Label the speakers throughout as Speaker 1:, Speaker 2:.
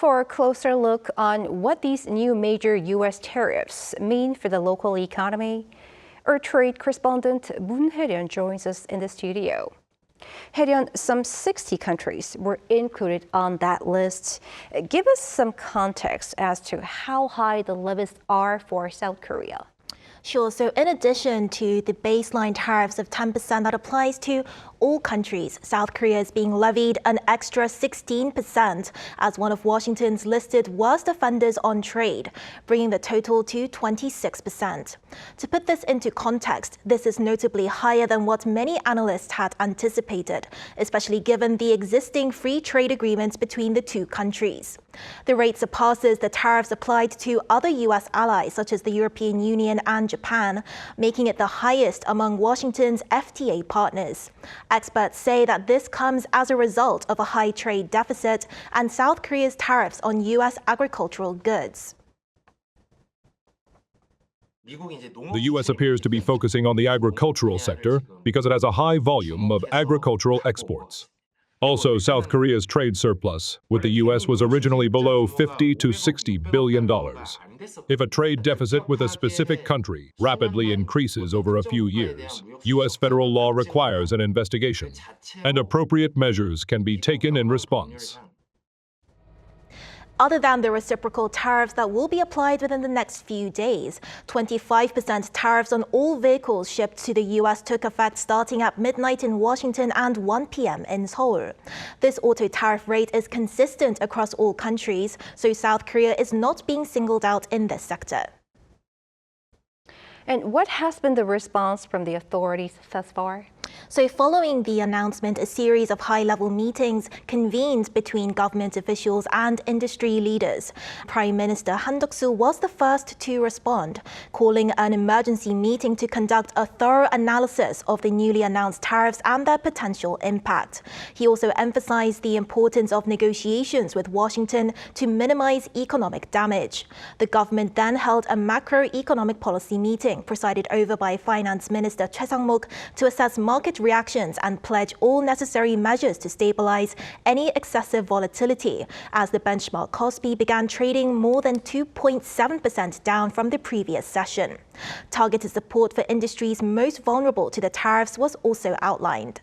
Speaker 1: for a closer look on what these new major U.S. tariffs mean for the local economy, our trade correspondent Moon Hae-ryun joins us in the studio. Hae-ryun, some 60 countries were included on that list. Give us some context as to how high the levies are for South Korea.
Speaker 2: Sure. So in addition to the baseline tariffs of 10% that applies to all countries, South Korea is being levied an extra 16% as one of Washington's listed worst offenders on trade, bringing the total to 26%. To put this into context, this is notably higher than what many analysts had anticipated, especially given the existing free trade agreements between the two countries. The rate surpasses the tariffs applied to other U.S. allies such as the European Union and Japan, making it the highest among Washington's FTA partners. Experts say that this comes as a result of a high trade deficit and South Korea's tariffs on U.S. agricultural goods.
Speaker 3: The U.S. appears to be focusing on the agricultural sector because it has a high volume of agricultural exports. Also, South Korea's trade surplus with the U.S. was originally below $50 to $60 billion. If a trade deficit with a specific country rapidly increases over a few years, U.S. federal law requires an investigation, and appropriate measures can be taken in response.
Speaker 2: Other than the reciprocal tariffs that will be applied within the next few days, 25% tariffs on all vehicles shipped to the U.S. took effect starting at midnight in Washington and 1 p.m. in Seoul. This auto tariff rate is consistent across all countries, so South Korea is not being singled out in this sector.
Speaker 1: And what has been the response from the authorities thus far?
Speaker 2: So following the announcement, a series of high-level meetings convened between government officials and industry leaders. Prime Minister Han Duck-soo was the first to respond, calling an emergency meeting to conduct a thorough analysis of the newly announced tariffs and their potential impact. He also emphasized the importance of negotiations with Washington to minimize economic damage. The government then held a macroeconomic policy meeting presided over by Finance Minister Choi Sang-mok to assess market reactions and pledge all necessary measures to stabilize any excessive volatility as the benchmark Kospi began trading more than 2.7% down from the previous session. Targeted support for industries most vulnerable to the tariffs was also outlined.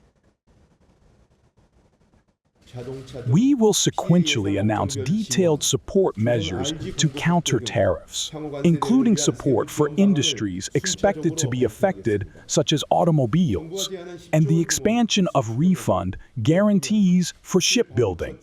Speaker 4: We will sequentially announce detailed support measures to counter tariffs, including support for industries expected to be affected, such as automobiles, and the expansion of refund guarantees for shipbuilding.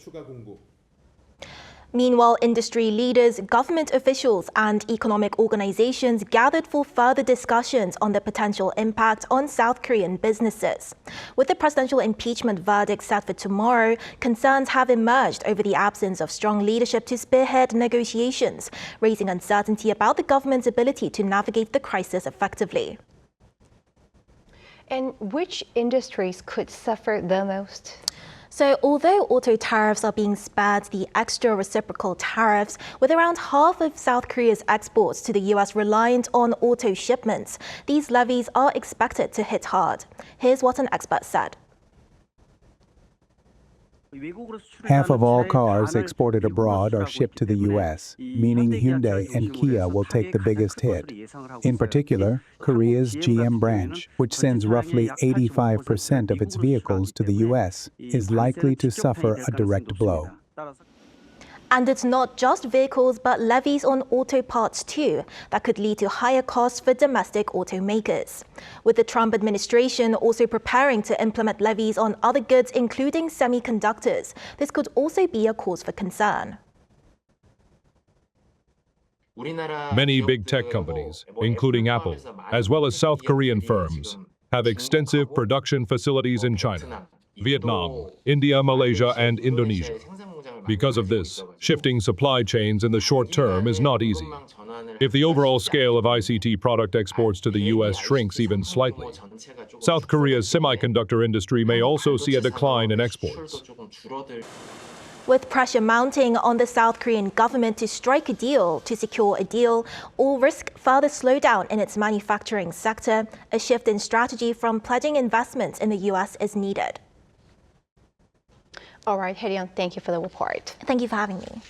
Speaker 2: Meanwhile, industry leaders, government officials, and economic organizations gathered for further discussions on the potential impact on South Korean businesses. With the presidential impeachment verdict set for tomorrow, concerns have emerged over the absence of strong leadership to spearhead negotiations, raising uncertainty about the government's ability to navigate the crisis effectively.
Speaker 1: And which industries could suffer the most?
Speaker 2: So although auto tariffs are being spared the extra reciprocal tariffs, with around half of South Korea's exports to the U.S. reliant on auto shipments, these levies are expected to hit hard. Here's what an expert said.
Speaker 5: Half of all cars exported abroad are shipped to the U.S., meaning Hyundai and Kia will take the biggest hit. In particular, Korea's GM branch, which sends roughly 85% of its vehicles to the U.S., is likely to suffer a direct blow.
Speaker 2: And it's not just vehicles, but levies on auto parts too, that could lead to higher costs for domestic automakers. With the Trump administration also preparing to implement levies on other goods, including semiconductors, this could also be a cause for concern.
Speaker 3: Many big tech companies, including Apple, as well as South Korean firms, have extensive production facilities in China, Vietnam, India, Malaysia, and Indonesia. Because of this, shifting supply chains in the short term is not easy. If the overall scale of ICT product exports to the U.S. shrinks even slightly, South Korea's semiconductor industry may also see a decline in exports.
Speaker 2: With pressure mounting on the South Korean government to strike a deal to secure a deal or risk further slowdown in its manufacturing sector, a shift in strategy from pledging investments in the U.S. is needed.
Speaker 1: All right, Hae-ryun, thank you for the report.
Speaker 2: Thank you for having me.